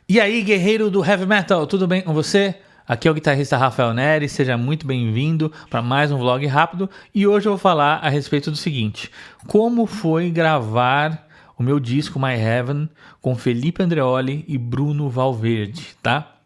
E aí, guerreiro do Heavy Metal, tudo bem com você? Aqui é o guitarrista Rafael Neri, seja muito bem-vindo para mais um vlog rápido. E hoje eu vou falar a respeito do seguinte: como foi gravar o meu disco My Heaven com Felipe Andreoli e Bruno Valverde, tá?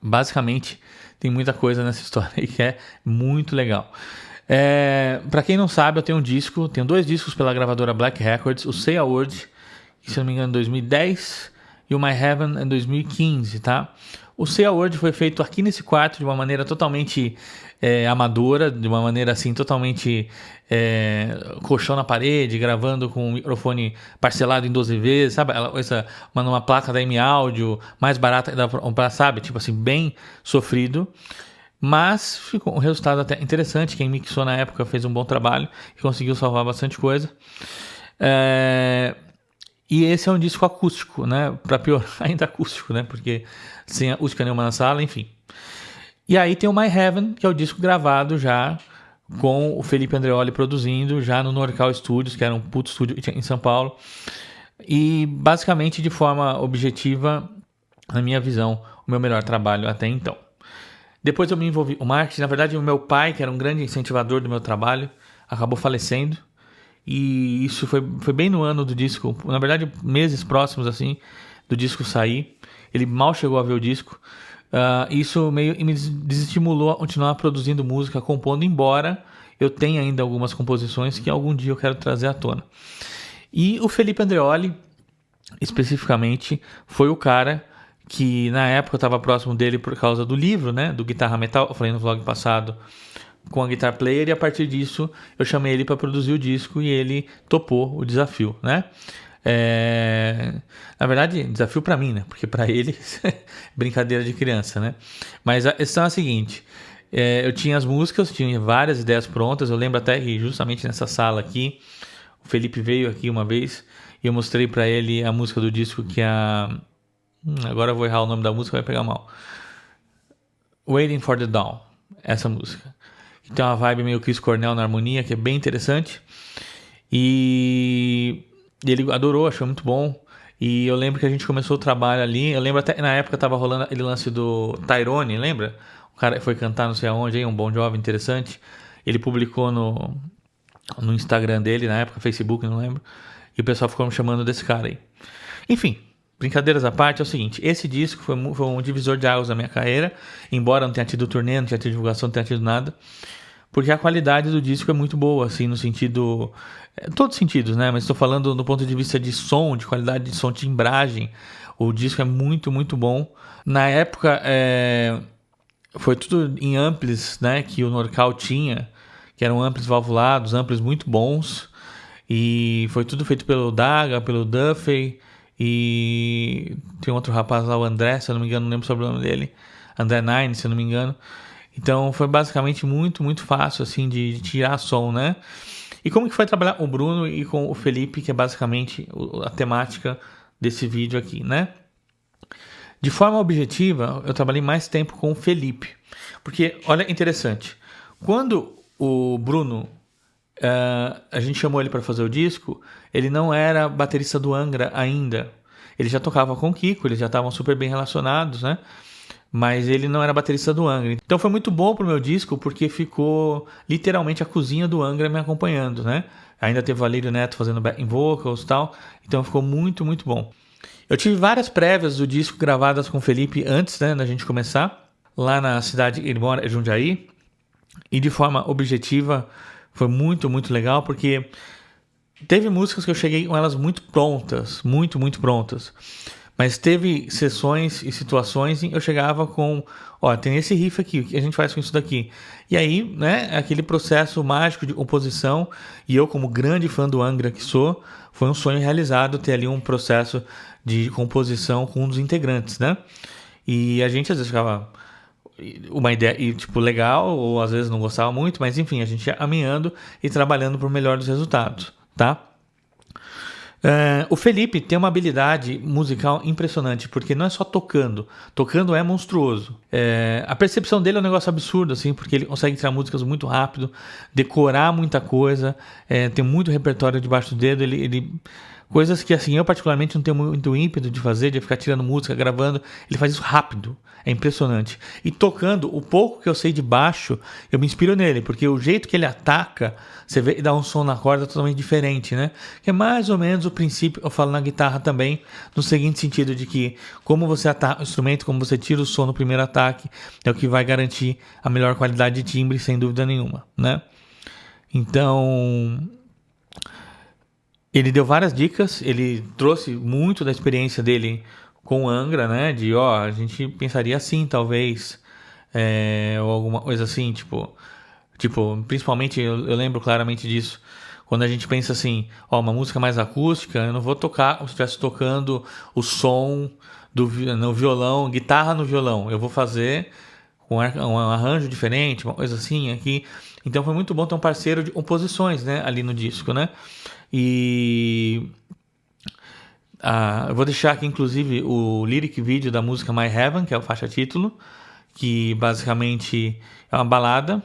Basicamente, tem muita coisa nessa história aí que é muito legal. Para quem não sabe, eu tenho dois discos pela gravadora Black Records, o Say a Word, que se não me engano em 2010, e o My Heaven em 2015, tá? O Say a Word foi feito aqui nesse quarto de uma maneira totalmente amadora, de uma maneira assim totalmente colchão na parede, gravando com um microfone parcelado em 12 vezes, sabe? Uma placa da M-Audio mais barata, sabe? Tipo assim, bem sofrido. Mas ficou um resultado até interessante. Quem mixou na época fez um bom trabalho e conseguiu salvar bastante coisa. E esse é um disco acústico, né? Para piorar, ainda acústico, né? Porque sem acústica nenhuma na sala, enfim. E aí tem o My Heaven, que é o disco gravado já com o Felipe Andreoli produzindo, já no Norcal Studios, que era um puto estúdio em São Paulo. E basicamente, de forma objetiva, na minha visão, o meu melhor trabalho até então. Depois eu me envolvi com marketing. Na verdade, o meu pai, que era um grande incentivador do meu trabalho, acabou falecendo. E isso foi bem no ano do disco, na verdade meses próximos assim do disco sair. Ele mal chegou a ver o disco. Isso meio me desestimulou a continuar produzindo música, compondo, embora eu tenha ainda algumas composições que algum dia eu quero trazer à tona. E o Felipe Andreoli, especificamente, foi o cara que na época eu estava próximo dele por causa do livro, né, do Guitarra Metal, eu falei no vlog passado, com a Guitar Player, e a partir disso eu chamei ele para produzir o disco e ele topou o desafio, né? Na verdade, desafio para mim, né? Porque para ele, brincadeira de criança, né? Mas a questão é a seguinte: eu tinha as músicas, tinha várias ideias prontas. Eu lembro até que justamente nessa sala aqui, o Felipe veio aqui uma vez e eu mostrei para ele a música do disco que é agora eu vou errar o nome da música, vai pegar mal. Waiting for the Dawn, essa música. Tem uma vibe meio Chris Cornell na harmonia, que é bem interessante. E ele adorou, achou muito bom. E eu lembro que a gente começou o trabalho ali. Eu lembro até na época tava rolando aquele lance do Tyrone, lembra? O cara foi cantar não sei aonde, aí, um bom jovem interessante. Ele publicou no Instagram dele, na época, Facebook, não lembro. E o pessoal ficou me chamando desse cara aí. Enfim, brincadeiras à parte, é o seguinte: esse disco foi um divisor de águas na minha carreira, embora não tenha tido turnê, não tenha tido divulgação, não tenha tido nada, porque a qualidade do disco é muito boa, assim, no sentido, todos os sentidos, né, mas estou falando do ponto de vista de som, de qualidade de som, timbragem. O disco é muito, muito bom. Na época, foi tudo em amplis, né, que o Norcal tinha, que eram amplis valvulados, amplis muito bons, e foi tudo feito pelo Daga, pelo Duffy. E tem outro rapaz lá, o André, se eu não me engano, não lembro sobre o nome dele, André Nine, se eu não me engano. Então foi basicamente muito, muito fácil assim de tirar som, né? E como que foi trabalhar com o Bruno e com o Felipe, que é basicamente a temática desse vídeo aqui, né? De forma objetiva, eu trabalhei mais tempo com o Felipe, porque, olha, interessante, quando o Bruno, a gente chamou ele para fazer o disco, ele não era baterista do Angra ainda. Ele já tocava com o Kiko, eles já estavam super bem relacionados, né? Mas ele não era baterista do Angra. Então foi muito bom pro meu disco, porque ficou literalmente a cozinha do Angra me acompanhando, né? Ainda teve o Valério Neto fazendo backing vocals e tal. Então ficou muito, muito bom. Eu tive várias prévias do disco gravadas com o Felipe antes, né, da gente começar, lá na cidade, ele mora em Jundiaí. E de forma objetiva foi muito, muito legal, porque teve músicas que eu cheguei com elas muito prontas, muito, muito prontas. Mas teve sessões e situações em que eu chegava com, ó, tem esse riff aqui, o que a gente faz com isso daqui? E aí, né, aquele processo mágico de composição, e eu como grande fã do Angra que sou, foi um sonho realizado ter ali um processo de composição com um dos integrantes, né? E a gente às vezes ficava uma ideia e, tipo, legal, ou às vezes não gostava muito, mas enfim, a gente ia caminhando e trabalhando para o melhor dos resultados, tá? O Felipe tem uma habilidade musical impressionante, porque não é só tocando é monstruoso. A percepção dele é um negócio absurdo, assim, porque ele consegue tirar músicas muito rápido, decorar muita coisa, tem muito repertório debaixo do dedo, ele Coisas que, assim, eu particularmente não tenho muito ímpeto de fazer, de ficar tirando música, gravando. Ele faz isso rápido. É impressionante. E tocando, o pouco que eu sei de baixo, eu me inspiro nele, porque o jeito que ele ataca, você vê e dá um som na corda totalmente diferente, né? Que é mais ou menos o princípio, eu falo na guitarra também, no seguinte sentido de que como você ataca o instrumento, como você tira o som no primeiro ataque, é o que vai garantir a melhor qualidade de timbre, sem dúvida nenhuma, né? Então, ele deu várias dicas, ele trouxe muito da experiência dele com o Angra, né? De, a gente pensaria assim, talvez, ou alguma coisa assim, principalmente, eu lembro claramente disso, quando a gente pensa assim, uma música mais acústica, eu não vou tocar como se estivesse tocando o som no violão, guitarra no violão, eu vou fazer um arranjo diferente, uma coisa assim aqui. Então foi muito bom ter um parceiro de composições, né, ali no disco, né? E eu vou deixar aqui, inclusive, o lyric video da música My Heaven, que é a faixa título, que basicamente é uma balada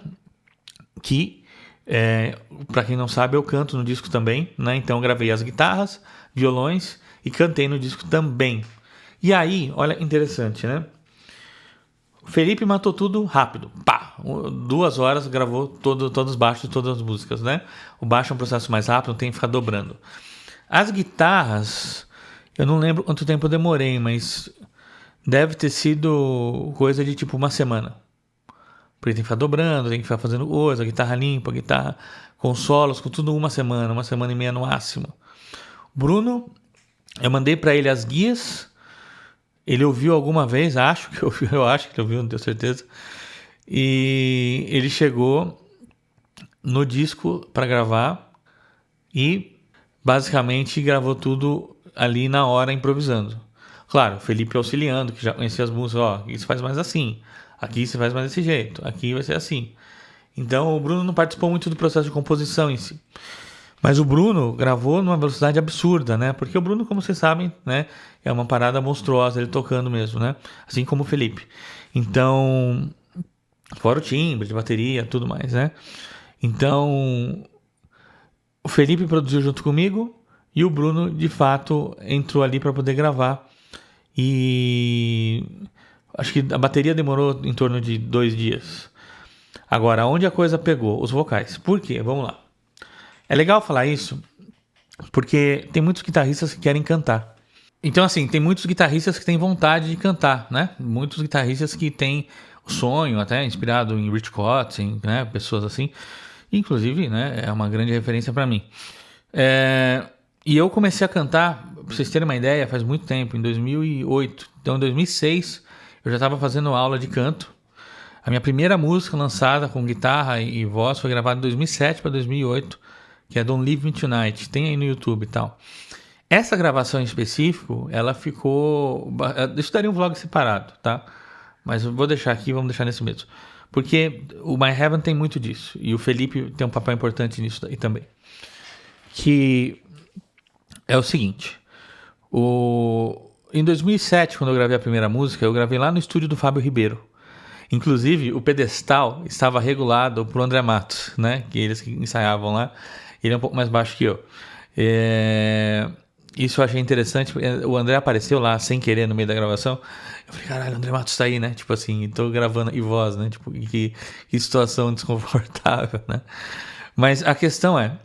que, para quem não sabe, eu canto no disco também, né? Então eu gravei as guitarras, violões e cantei no disco também. E aí, olha, interessante, né? O Felipe matou tudo rápido. Pá! 2 horas gravou todos os baixos, todas as músicas, né? O baixo é um processo mais rápido, não tem que ficar dobrando. As guitarras, eu não lembro quanto tempo eu demorei, mas deve ter sido coisa de tipo uma semana. Porque tem que ficar dobrando, tem que ficar fazendo coisa, guitarra limpa, guitarra com solos, com tudo uma semana e meia no máximo. Bruno, eu mandei para ele as guias. Ele ouviu alguma vez, eu acho que ele ouviu, não tenho certeza. E ele chegou no disco para gravar e basicamente gravou tudo ali na hora, improvisando. Claro, o Felipe auxiliando, que já conhecia as músicas, isso faz mais assim, aqui você faz mais desse jeito, aqui vai ser assim. Então o Bruno não participou muito do processo de composição em si. Mas o Bruno gravou numa velocidade absurda, né? Porque o Bruno, como vocês sabem, né, é uma parada monstruosa, ele tocando mesmo, né? Assim como o Felipe. Então, fora o timbre de bateria, tudo mais, né? Então, o Felipe produziu junto comigo e o Bruno, de fato, entrou ali para poder gravar. E acho que a bateria demorou em torno de 2 dias. Agora, onde a coisa pegou? Os vocais. Por quê? Vamos lá. É legal falar isso, porque tem muitos guitarristas que querem cantar. Então, assim, tem muitos guitarristas que têm vontade de cantar, né? Muitos guitarristas que têm o sonho, até inspirado em Rich Kotzen, né? Pessoas assim. Inclusive, né? É uma grande referência para mim. E eu comecei a cantar, pra vocês terem uma ideia, faz muito tempo, em 2008. Então, em 2006, eu já estava fazendo aula de canto. A minha primeira música lançada com guitarra e voz foi gravada em 2007 para 2008, que é Don't Leave Me Tonight. Tem aí no YouTube e tal. Essa gravação em específico, ela ficou... Isso daria um vlog separado, tá? Mas eu vou deixar aqui, vamos deixar nesse mesmo. Porque o My Heaven tem muito disso. E o Felipe tem um papel importante nisso daí também. Que é o seguinte. Em 2007, quando eu gravei a primeira música, eu gravei lá no estúdio do Fábio Ribeiro. Inclusive, o pedestal estava regulado por André Matos, né? Que eles que ensaiavam lá. Ele é um pouco mais baixo que eu. Isso eu achei interessante. O André apareceu lá sem querer no meio da gravação. Eu falei, caralho, o André Matos tá aí, né? Tipo assim, tô gravando e voz, né? Tipo, que situação desconfortável, né? Mas a questão é,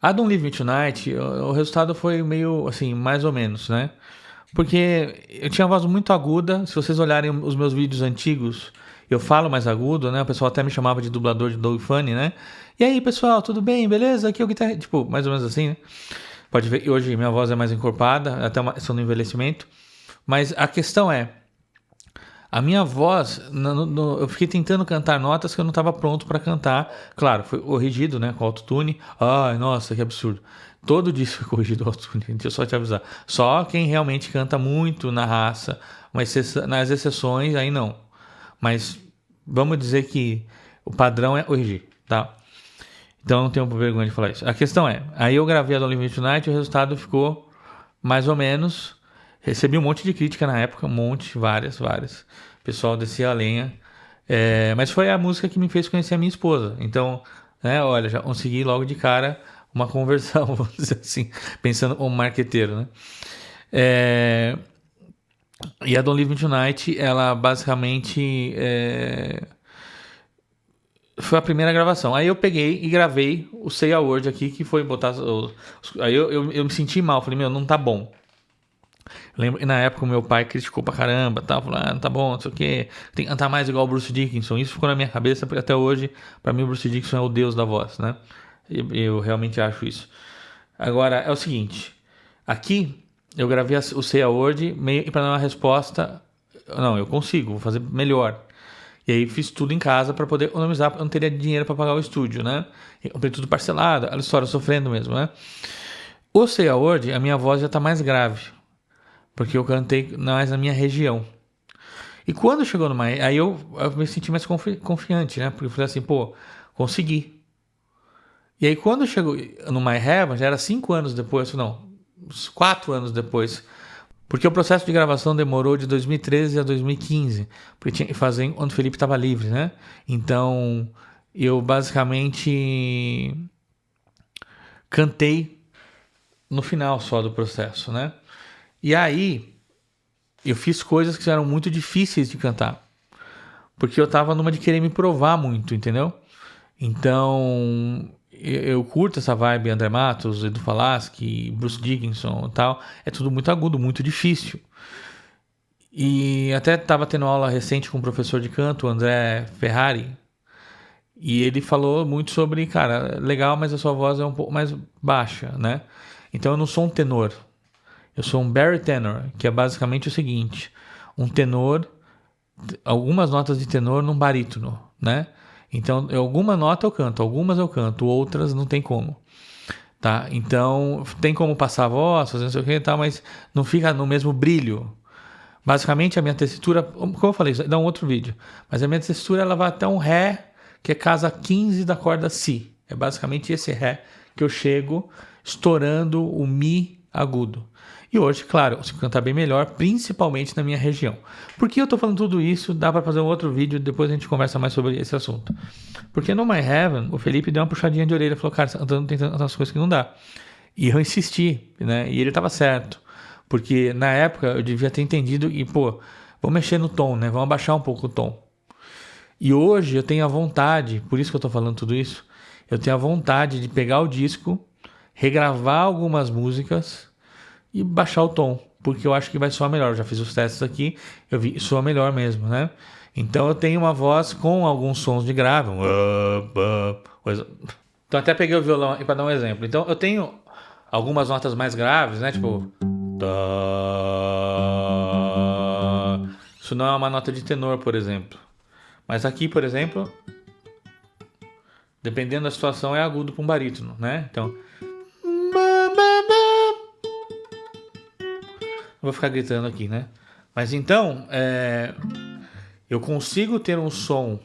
a Don't Leave Me Tonight, o resultado foi meio, assim, mais ou menos, né? Porque eu tinha uma voz muito aguda. Se vocês olharem os meus vídeos antigos, eu falo mais agudo, né? O pessoal até me chamava de dublador de Doug Funny, né? E aí, pessoal, tudo bem? Beleza? Aqui é o guitarra... Tipo, mais ou menos assim, né? Pode ver que hoje minha voz é mais encorpada, até uma questão do envelhecimento. Mas a questão é, a minha voz, eu fiquei tentando cantar notas que eu não estava pronto para cantar. Claro, foi corrigido, né, com autotune. Ai, nossa, que absurdo. Todo disco foi corrigido com autotune, deixa eu só te avisar. Só quem realmente canta muito na raça, nas exceções, aí não. Mas vamos dizer que o padrão é corrigir, tá? Então não tenho vergonha de falar isso. A questão é, aí eu gravei a Don't Leave Me Tonight e o resultado ficou mais ou menos. Recebi um monte de crítica na época, várias. O pessoal descia a lenha. Mas foi a música que me fez conhecer a minha esposa. Então, né, olha, já consegui logo de cara uma conversão, vamos dizer assim, pensando como marqueteiro, né? E a Don't Leave Me Tonight, ela basicamente foi a primeira gravação. Aí eu peguei e gravei o Say a Word aqui, que foi botar... Aí eu me senti mal, falei, meu, não tá bom. Lembro que na época o meu pai criticou pra caramba, tal, falou, não tá bom, não sei o quê, tem que cantar mais igual o Bruce Dickinson. Isso ficou na minha cabeça, porque até hoje, pra mim, o Bruce Dickinson é o deus da voz, né? Eu realmente acho isso. Agora, é o seguinte, aqui eu gravei o Say a Word meio que pra dar uma resposta, não, eu consigo, vou fazer melhor. E aí fiz tudo em casa pra poder economizar, porque eu não teria dinheiro pra pagar o estúdio, né? Eu comprei tudo parcelado, a história sofrendo mesmo, né? O Say a Word, a minha voz já tá mais grave, porque eu cantei mais na minha região. E quando chegou no My... Aí eu me senti mais confiante, né? Porque eu falei assim, pô, consegui. E aí quando chegou no My Heaven, já era 5 anos depois, não, uns 4 anos depois. Porque o processo de gravação demorou de 2013 a 2015. Porque tinha que fazer quando o Felipe estava livre, né? Então, eu basicamente cantei no final só do processo, né? E aí, eu fiz coisas que eram muito difíceis de cantar. Porque eu tava numa de querer me provar muito, entendeu? Então, eu curto essa vibe André Matos, Edu Falaschi, Bruce Dickinson e tal. É tudo muito agudo, muito difícil. E até tava tendo aula recente com um professor de canto, o André Ferrari. E ele falou muito sobre, cara, legal, mas a sua voz é um pouco mais baixa, né? Então eu não sou um tenor. Eu sou um barytenor, que é basicamente o seguinte: um tenor, algumas notas de tenor num barítono, né? Então, alguma nota eu canto, algumas eu canto, outras não tem como, tá? Então, tem como passar a voz, fazer não sei o que e tal, mas não fica no mesmo brilho. Basicamente, a minha tessitura, como eu falei, isso dá um outro vídeo, mas a minha tessitura, ela vai até um Ré, que é casa 15 da corda Si. É basicamente esse Ré que eu chego estourando o Mi agudo. E hoje, claro, eu consigo cantar bem melhor, principalmente na minha região. Por que eu tô falando tudo isso? Dá para fazer um outro vídeo, depois a gente conversa mais sobre esse assunto. Porque no My Heaven, o Felipe deu uma puxadinha de orelha, falou, cara, você tá tentando cantar as coisas que não dá. E eu insisti, né? E ele tava certo. Porque na época eu devia ter entendido e, pô, vamos mexer no tom, né? Vamos abaixar um pouco o tom. E hoje eu tenho a vontade, por isso que eu tô falando tudo isso, eu tenho a vontade de pegar o disco, regravar algumas músicas e baixar o tom, porque eu acho que vai soar melhor. Eu já fiz os testes aqui, eu vi, soa melhor mesmo, né? Então eu tenho uma voz com alguns sons de grave. Então até peguei o violão aqui para dar um exemplo. Então eu tenho algumas notas mais graves, né? Tipo... Isso não é uma nota de tenor, por exemplo. Mas aqui, por exemplo, dependendo da situação, é agudo para um barítono, né? Então... Vou ficar gritando aqui, né? Mas então, eu consigo ter um som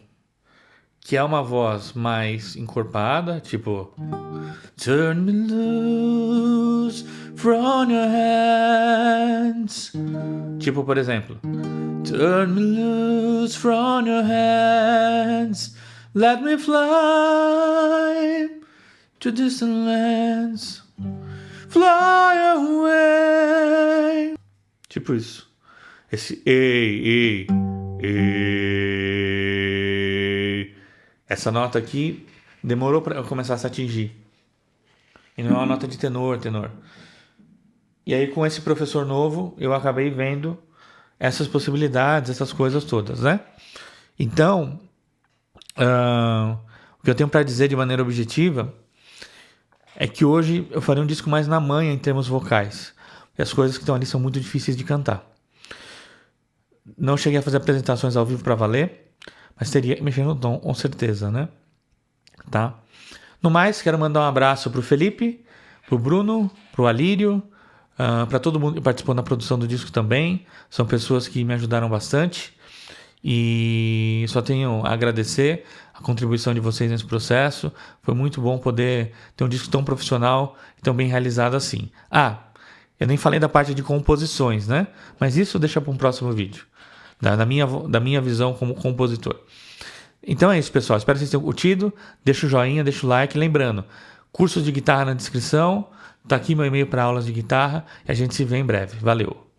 que é uma voz mais encorpada, tipo... Turn me loose from your hands. Tipo, por exemplo... Turn me loose from your hands. Let me fly to distant lands. Fly away. Tipo isso. Esse ei. Essa nota aqui demorou para eu começar a se atingir. E não é uma nota de tenor. E aí com esse professor novo, eu acabei vendo essas possibilidades, essas coisas todas, né? Então, o que eu tenho para dizer de maneira objetiva é que hoje eu farei um disco mais na manha em termos vocais. E as coisas que estão ali são muito difíceis de cantar. Não cheguei a fazer apresentações ao vivo para valer, mas teria que mexer no tom, com certeza, né? Tá? No mais, quero mandar um abraço pro Felipe, pro Bruno, pro Alírio, para todo mundo que participou na produção do disco também. São pessoas que me ajudaram bastante e só tenho a agradecer a contribuição de vocês nesse processo. Foi muito bom poder ter um disco tão profissional e tão bem realizado assim. Eu nem falei da parte de composições, né? Mas isso deixa para um próximo vídeo, da minha visão como compositor. Então é isso, pessoal. Espero que vocês tenham curtido. Deixa o joinha, deixa o like. Lembrando, Cursos de guitarra na descrição. Tá aqui meu e-mail para aulas de guitarra e a gente se vê em breve. Valeu!